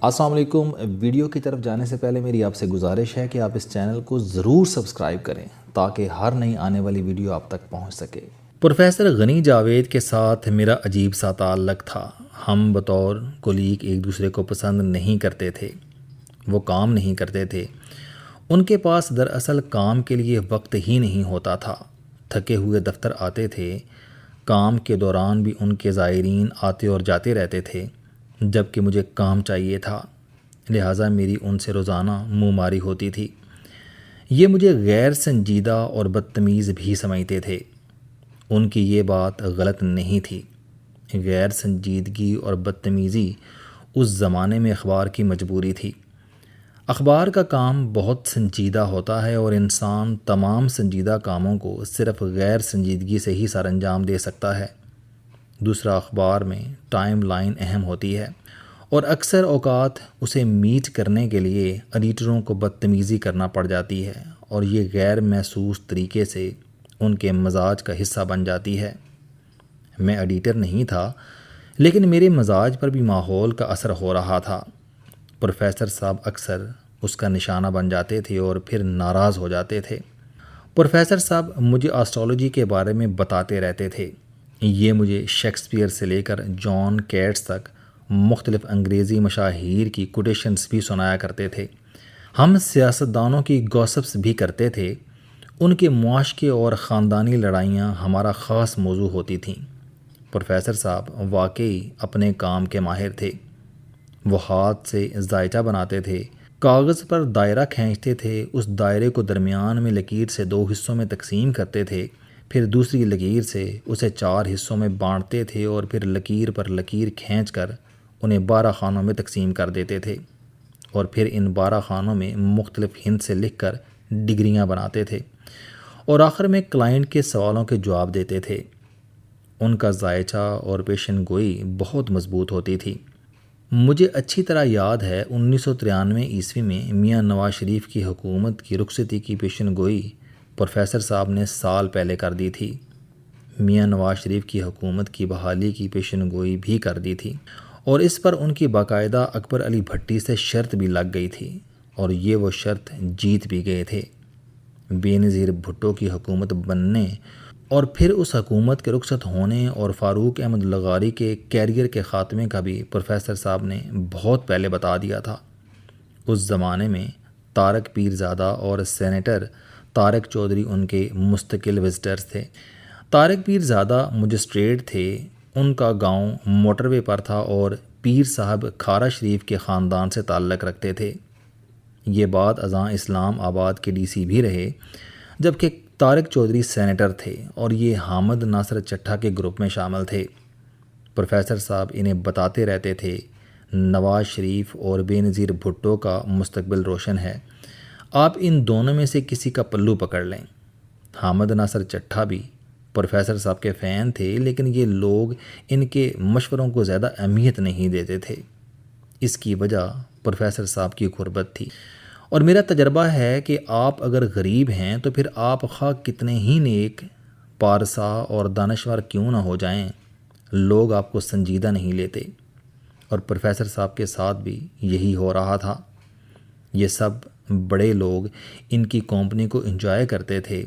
السلام علیکم۔ ویڈیو کی طرف جانے سے پہلے میری آپ سے گزارش ہے کہ آپ اس چینل کو ضرور سبسکرائب کریں تاکہ ہر نئی آنے والی ویڈیو آپ تک پہنچ سکے۔ پروفیسر غنی جاوید کے ساتھ میرا عجیب سا تعلق تھا۔ ہم بطور کولیگ ایک دوسرے کو پسند نہیں کرتے تھے، وہ کام نہیں کرتے تھے۔ ان کے پاس دراصل کام کے لیے وقت ہی نہیں ہوتا تھا۔ تھکے ہوئے دفتر آتے تھے، کام کے دوران بھی ان کے زائرین آتے اور جاتے رہتے تھے، جبکہ مجھے کام چاہیے تھا، لہٰذا میری ان سے روزانہ منہ ماری ہوتی تھی۔ یہ مجھے غیر سنجیدہ اور بدتمیز بھی سمجھتے تھے۔ ان کی یہ بات غلط نہیں تھی۔ غیر سنجیدگی اور بدتمیزی اس زمانے میں اخبار کی مجبوری تھی۔ اخبار کا کام بہت سنجیدہ ہوتا ہے اور انسان تمام سنجیدہ کاموں کو صرف غیر سنجیدگی سے ہی سر انجام دے سکتا ہے۔ دوسرا، اخبار میں ٹائم لائن اہم ہوتی ہے اور اکثر اوقات اسے میٹ کرنے کے لیے ایڈیٹروں کو بدتمیزی کرنا پڑ جاتی ہے اور یہ غیر محسوس طریقے سے ان کے مزاج کا حصہ بن جاتی ہے۔ میں ایڈیٹر نہیں تھا، لیکن میرے مزاج پر بھی ماحول کا اثر ہو رہا تھا۔ پروفیسر صاحب اکثر اس کا نشانہ بن جاتے تھے اور پھر ناراض ہو جاتے تھے۔ پروفیسر صاحب مجھے آسٹرالوجی کے بارے میں بتاتے رہتے تھے۔ یہ مجھے شیکسپیئر سے لے کر جان کیٹس تک مختلف انگریزی مشاہیر کی کوٹیشنز بھی سنایا کرتے تھے۔ ہم سیاستدانوں کی گوسپس بھی کرتے تھے۔ ان کے معاشقے اور خاندانی لڑائیاں ہمارا خاص موضوع ہوتی تھیں۔ پروفیسر صاحب واقعی اپنے کام کے ماہر تھے۔ وہ ہاتھ سے ذائچہ بناتے تھے، کاغذ پر دائرہ کھینچتے تھے، اس دائرے کو درمیان میں لکیر سے 2 حصوں میں تقسیم کرتے تھے، پھر دوسری لکیر سے اسے 4 حصوں میں بانٹتے تھے اور پھر لکیر پر لکیر کھینچ کر انہیں 12 خانوں میں تقسیم کر دیتے تھے اور پھر ان 12 خانوں میں مختلف ہند سے لکھ کر ڈگریاں بناتے تھے اور آخر میں کلائنٹ کے سوالوں کے جواب دیتے تھے۔ ان کا ذائچہ اور پیشن گوئی بہت مضبوط ہوتی تھی۔ مجھے اچھی طرح یاد ہے 1993 عیسوی میں میاں نواز شریف کی حکومت کی رخصتی کی پیشن گوئی پروفیسر صاحب نے سال پہلے کر دی تھی۔ میاں نواز شریف کی حکومت کی بحالی کی پیشن گوئی بھی کر دی تھی اور اس پر ان کی باقاعدہ اکبر علی بھٹی سے شرط بھی لگ گئی تھی اور یہ وہ شرط جیت بھی گئے تھے۔ بے نظیر بھٹو کی حکومت بننے اور پھر اس حکومت کے رخصت ہونے اور فاروق احمد لغاری کے کیریئر کے خاتمے کا بھی پروفیسر صاحب نے بہت پہلے بتا دیا تھا۔ اس زمانے میں طارق پیرزادہ اور سینیٹر طارق چودھری ان کے مستقل وزٹرز تھے۔ طارق پیرزادہ مجسٹریٹ تھے، ان کا گاؤں موٹر وے پر تھا اور پیر صاحب کھارا شریف کے خاندان سے تعلق رکھتے تھے۔ یہ بعد ازاں اسلام آباد کے ڈی سی بھی رہے، جبکہ طارق چودھری سینیٹر تھے اور یہ حامد ناصر چٹھا کے گروپ میں شامل تھے۔ پروفیسر صاحب انہیں بتاتے رہتے تھے، نواز شریف اور بے نظیر بھٹو کا مستقبل روشن ہے، آپ ان دونوں میں سے کسی کا پلو پکڑ لیں۔ حامد ناصر چٹھا بھی پروفیسر صاحب کے فین تھے، لیکن یہ لوگ ان کے مشوروں کو زیادہ اہمیت نہیں دیتے تھے۔ اس کی وجہ پروفیسر صاحب کی غربت تھی اور میرا تجربہ ہے کہ آپ اگر غریب ہیں تو پھر آپ خواہ کتنے ہی نیک، پارسا اور دانشور کیوں نہ ہو جائیں، لوگ آپ کو سنجیدہ نہیں لیتے، اور پروفیسر صاحب کے ساتھ بھی یہی ہو رہا تھا۔ یہ سب بڑے لوگ ان کی کمپنی کو انجوائے کرتے تھے۔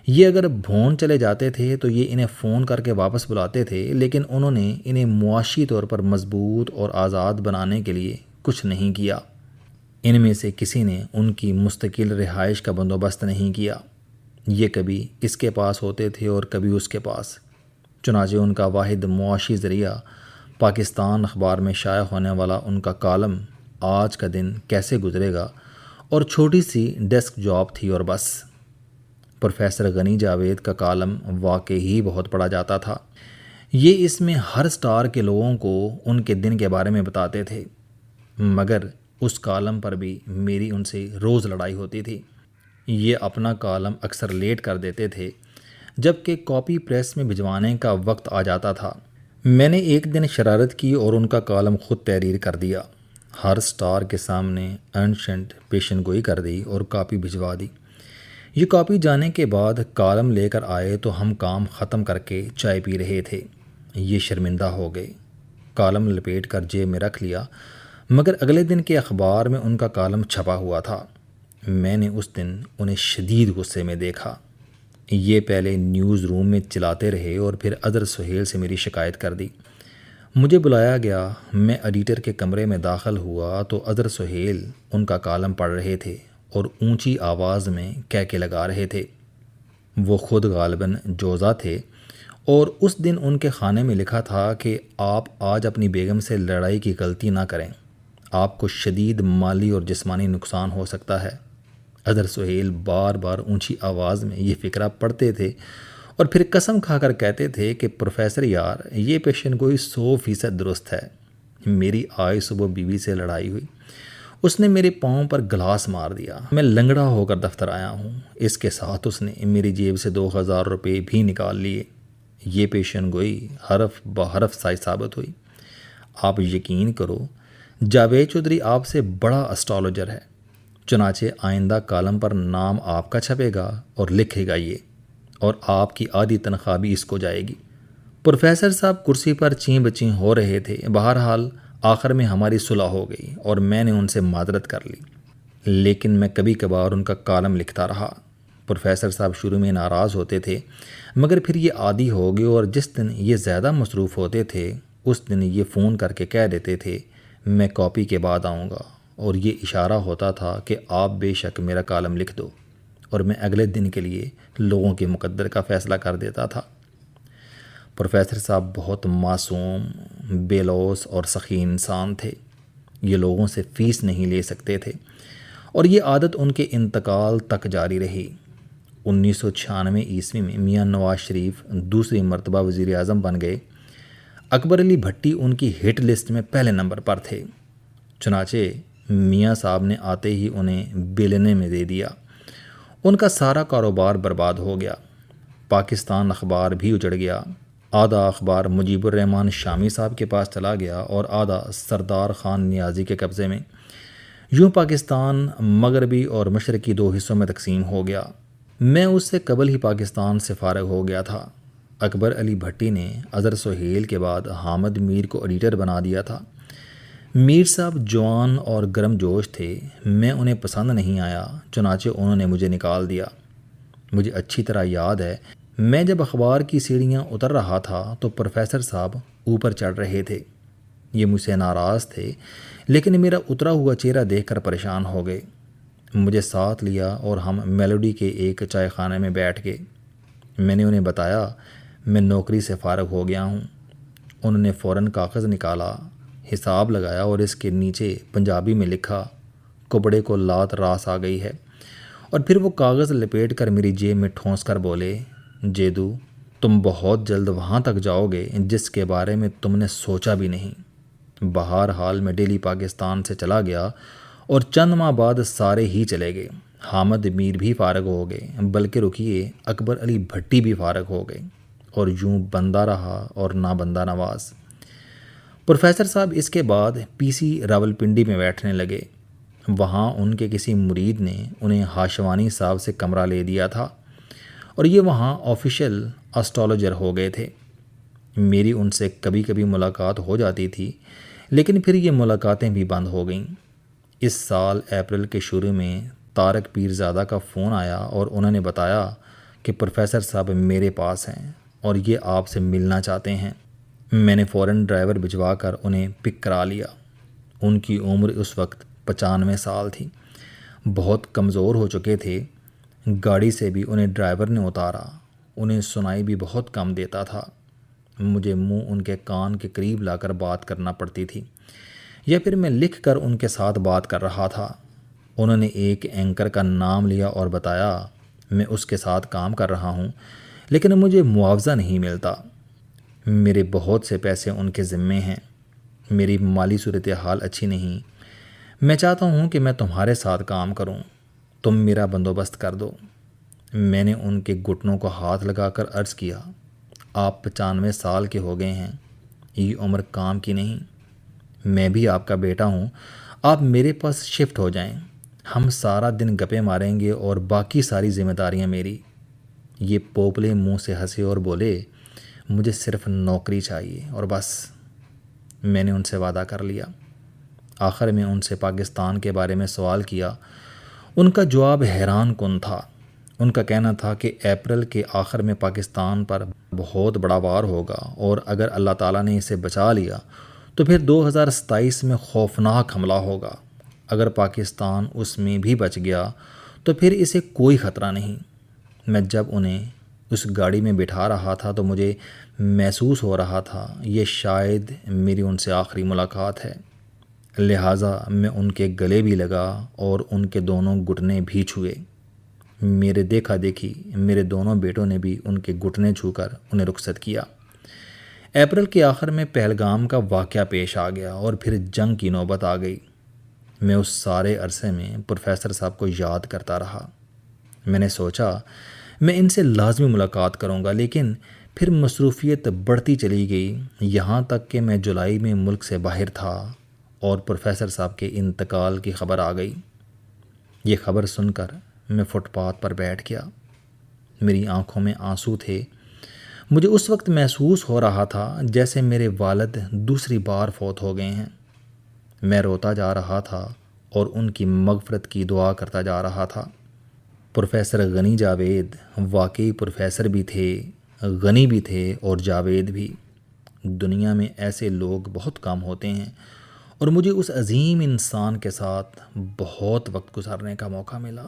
یہ اگر بھون چلے جاتے تھے تو یہ انہیں فون کر کے واپس بلاتے تھے، لیکن انہوں نے انہیں معاشی طور پر مضبوط اور آزاد بنانے کے لیے کچھ نہیں کیا۔ ان میں سے کسی نے ان کی مستقل رہائش کا بندوبست نہیں کیا۔ یہ کبھی اس کے پاس ہوتے تھے اور کبھی اس کے پاس۔ چنانچہ ان کا واحد معاشی ذریعہ پاکستان اخبار میں شائع ہونے والا ان کا کالم آج کا دن کیسے گزرے گا اور چھوٹی سی ڈیسک جاب تھی اور بس۔ پروفیسر غنی جاوید کا کالم واقعی ہی بہت پڑھا جاتا تھا۔ یہ اس میں ہر سٹار کے لوگوں کو ان کے دن کے بارے میں بتاتے تھے، مگر اس کالم پر بھی میری ان سے روز لڑائی ہوتی تھی۔ یہ اپنا کالم اکثر لیٹ کر دیتے تھے، جبکہ کاپی پریس میں بھجوانے کا وقت آ جاتا تھا۔ میں نے ایک دن شرارت کی اور ان کا کالم خود تحریر کر دیا، ہر سٹار کے سامنے انشنٹ پیشن گوئی کر دی اور کاپی بھجوا دی۔ یہ کاپی جانے کے بعد کالم لے کر آئے تو ہم کام ختم کر کے چائے پی رہے تھے۔ یہ شرمندہ ہو گئے، کالم لپیٹ کر جیب میں رکھ لیا، مگر اگلے دن کے اخبار میں ان کا کالم چھپا ہوا تھا۔ میں نے اس دن انہیں شدید غصے میں دیکھا۔ یہ پہلے نیوز روم میں چلاتے رہے اور پھر اظہر سہیل سے میری شکایت کر دی۔ مجھے بلایا گیا۔ میں ایڈیٹر کے کمرے میں داخل ہوا تو اظہر سہیل ان کا کالم پڑھ رہے تھے اور اونچی آواز میں کہکے لگا رہے تھے۔ وہ خود غالباً جوزا تھے اور اس دن ان کے خانے میں لکھا تھا کہ آپ آج اپنی بیگم سے لڑائی کی غلطی نہ کریں، آپ کو شدید مالی اور جسمانی نقصان ہو سکتا ہے۔ اظہر سہیل بار بار اونچی آواز میں یہ فقرہ پڑھتے تھے اور پھر قسم کھا کر کہتے تھے کہ پروفیسر یار، یہ پیشن گوئی 100% درست ہے۔ میری آج صبح بیوی سے لڑائی ہوئی، اس نے میرے پاؤں پر گلاس مار دیا، میں لنگڑا ہو کر دفتر آیا ہوں۔ اس کے ساتھ اس نے میری جیب سے 2000 روپے بھی نکال لیے۔ یہ پیشن گوئی حرف بحرف سچ ثابت ہوئی۔ آپ یقین کرو، جاوید چودھری آپ سے بڑا اسٹرالوجر ہے، چنانچہ آئندہ کالم پر نام آپ کا چھپے گا اور لکھے گا یہ، اور آپ کی آدھی تنخواہ بھی اس کو جائے گی۔ پروفیسر صاحب کرسی پر چیں بچیں ہو رہے تھے۔ بہرحال آخر میں ہماری صلح ہو گئی اور میں نے ان سے معذرت کر لی، لیکن میں کبھی کبھار ان کا کالم لکھتا رہا۔ پروفیسر صاحب شروع میں ناراض ہوتے تھے، مگر پھر یہ عادی ہو گئے اور جس دن یہ زیادہ مصروف ہوتے تھے اس دن یہ فون کر کے کہہ دیتے تھے میں کاپی کے بعد آؤں گا، اور یہ اشارہ ہوتا تھا کہ آپ بے شک میرا کالم لکھ دو، اور میں اگلے دن کے لیے لوگوں کے مقدر کا فیصلہ کر دیتا تھا۔ پروفیسر صاحب بہت معصوم، بے لوث اور سخی انسان تھے۔ یہ لوگوں سے فیس نہیں لے سکتے تھے اور یہ عادت ان کے انتقال تک جاری رہی۔ 1996 میں میاں نواز شریف دوسری مرتبہ وزیر اعظم بن گئے۔ اکبر علی بھٹی ان کی ہٹ لسٹ میں پہلے نمبر پر تھے، چنانچہ میاں صاحب نے آتے ہی انہیں بیلنے میں دے دیا۔ ان کا سارا کاروبار برباد ہو گیا۔ پاکستان اخبار بھی اجڑ گیا۔ آدھا اخبار مجیب الرحمن شامی صاحب کے پاس چلا گیا اور آدھا سردار خان نیازی کے قبضے میں۔ یوں پاکستان مغربی اور مشرقی 2 حصوں میں تقسیم ہو گیا۔ میں اس سے قبل ہی پاکستان سے فارغ ہو گیا تھا۔ اکبر علی بھٹی نے اظہر سہیل کے بعد حامد میر کو ایڈیٹر بنا دیا تھا۔ میر صاحب جوان اور گرم جوش تھے، میں انہیں پسند نہیں آیا، چنانچہ انہوں نے مجھے نکال دیا۔ مجھے اچھی طرح یاد ہے، میں جب اخبار کی سیڑھیاں اتر رہا تھا تو پروفیسر صاحب اوپر چڑھ رہے تھے۔ یہ مجھ سے ناراض تھے، لیکن میرا اترا ہوا چہرہ دیکھ کر پریشان ہو گئے۔ مجھے ساتھ لیا اور ہم میلوڈی کے ایک چائے خانے میں بیٹھ گئے۔ میں نے انہیں بتایا میں نوکری سے فارغ ہو گیا ہوں۔ انہوں نے فوراً کاغذ نکالا، حساب لگایا اور اس کے نیچے پنجابی میں لکھا کپڑے کو لات راس آ گئی ہے، اور پھر وہ کاغذ لپیٹ کر میری جیب میں ٹھونس کر بولے جیدو، تم بہت جلد وہاں تک جاؤ گے جس کے بارے میں تم نے سوچا بھی نہیں۔ بہرحال میں ڈیلی پاکستان سے چلا گیا اور چند ماہ بعد سارے ہی چلے گئے۔ حامد میر بھی فارغ ہو گئے، بلکہ رکیے اکبر علی بھٹی بھی فارغ ہو گئے، اور یوں بندہ رہا اور نہ بندہ نواز۔ پروفیسر صاحب اس کے بعد پی سی راولپنڈی میں بیٹھنے لگے۔ وہاں ان کے کسی مرید نے انہیں ہاشوانی صاحب سے کمرہ لے دیا تھا اور یہ وہاں آفیشل اسٹرالوجر ہو گئے تھے۔ میری ان سے کبھی کبھی ملاقات ہو جاتی تھی، لیکن پھر یہ ملاقاتیں بھی بند ہو گئیں۔ اس سال اپریل کے شروع میں طارق پیرزادہ کا فون آیا اور انہوں نے بتایا کہ پروفیسر صاحب میرے پاس ہیں اور یہ آپ سے ملنا چاہتے ہیں۔ میں نے فوراً ڈرائیور بھجوا کر انہیں پک کرا لیا۔ ان کی عمر اس وقت 95 سال تھی، بہت کمزور ہو چکے تھے۔ گاڑی سے بھی انہیں ڈرائیور نے اتارا۔ انہیں سنائی بھی بہت کم دیتا تھا۔ مجھے منہ ان کے کان کے قریب لا کر بات کرنا پڑتی تھی، یا پھر میں لکھ کر ان کے ساتھ بات کر رہا تھا۔ انہوں نے ایک اینکر کا نام لیا اور بتایا میں اس کے ساتھ کام کر رہا ہوں، لیکن مجھے معاوضہ نہیں ملتا۔ میرے بہت سے پیسے ان کے ذمے ہیں، میری مالی صورتحال اچھی نہیں۔ میں چاہتا ہوں کہ میں تمہارے ساتھ کام کروں، تم میرا بندوبست کر دو۔ میں نے ان کے گھٹنوں کو ہاتھ لگا کر عرض کیا آپ 95 سال کے ہو گئے ہیں، یہ عمر کام کی نہیں۔ میں بھی آپ کا بیٹا ہوں، آپ میرے پاس شفٹ ہو جائیں، ہم سارا دن گپے ماریں گے اور باقی ساری ذمہ داریاں میری۔ یہ پوپلے منہ سے ہنسے اور بولے مجھے صرف نوکری چاہیے اور بس۔ میں نے ان سے وعدہ کر لیا آخر میں ان سے پاکستان کے بارے میں سوال کیا۔ ان کا جواب حیران کن تھا۔ ان کا کہنا تھا کہ اپریل کے آخر میں پاکستان پر بہت بڑا وار ہوگا، اور اگر اللہ تعالیٰ نے اسے بچا لیا تو پھر 2027 میں خوفناک حملہ ہوگا۔ اگر پاکستان اس میں بھی بچ گیا تو پھر اسے کوئی خطرہ نہیں۔ میں جب انہیں اس گاڑی میں بٹھا رہا تھا تو مجھے محسوس ہو رہا تھا یہ شاید میری ان سے آخری ملاقات ہے، لہٰذا میں ان کے گلے بھی لگا اور ان کے دونوں گھٹنے بھی چھوئے۔ میرے دیکھا دیکھی میرے دونوں بیٹوں نے بھی ان کے گھٹنے چھو کر انہیں رخصت کیا۔ اپریل کے آخر میں پہلگام کا واقعہ پیش آ گیا اور پھر جنگ کی نوبت آ گئی۔ میں اس سارے عرصے میں پروفیسر صاحب کو یاد کرتا رہا۔ میں نے سوچا میں ان سے لازمی ملاقات کروں گا، لیکن پھر مصروفیت بڑھتی چلی گئی، یہاں تک کہ میں جولائی میں ملک سے باہر تھا اور پروفیسر صاحب کے انتقال کی خبر آ گئی۔ یہ خبر سن کر میں فٹ پاتھ پر بیٹھ گیا۔ میری آنکھوں میں آنسو تھے۔ مجھے اس وقت محسوس ہو رہا تھا جیسے میرے والد دوسری بار فوت ہو گئے ہیں۔ میں روتا جا رہا تھا اور ان کی مغفرت کی دعا کرتا جا رہا تھا۔ پروفیسر غنی جاوید واقعی پروفیسر بھی تھے، غنی بھی تھے اور جاوید بھی۔ دنیا میں ایسے لوگ بہت کم ہوتے ہیں، اور مجھے اس عظیم انسان کے ساتھ بہت وقت گزارنے کا موقع ملا۔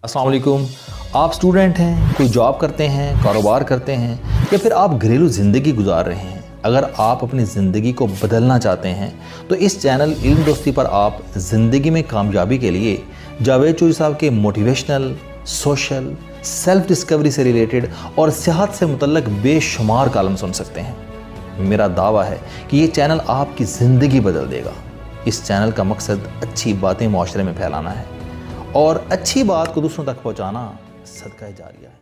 السلام علیکم۔ آپ سٹوڈنٹ ہیں، کوئی جاب کرتے ہیں، کاروبار کرتے ہیں، یا پھر آپ گھریلو زندگی گزار رہے ہیں۔ اگر آپ اپنی زندگی کو بدلنا چاہتے ہیں تو اس چینل علم دوستی پر آپ زندگی میں کامیابی کے لیے جاوید چوہری صاحب کے موٹیویشنل، سوشل، سیلف ڈسکوری سے ریلیٹڈ اور صحت سے متعلق بے شمار کالم سن سکتے ہیں۔ میرا دعویٰ ہے کہ یہ چینل آپ کی زندگی بدل دے گا۔ اس چینل کا مقصد اچھی باتیں معاشرے میں پھیلانا ہے، اور اچھی بات کو دوسروں تک پہنچانا صدقہ جاریہ ہے۔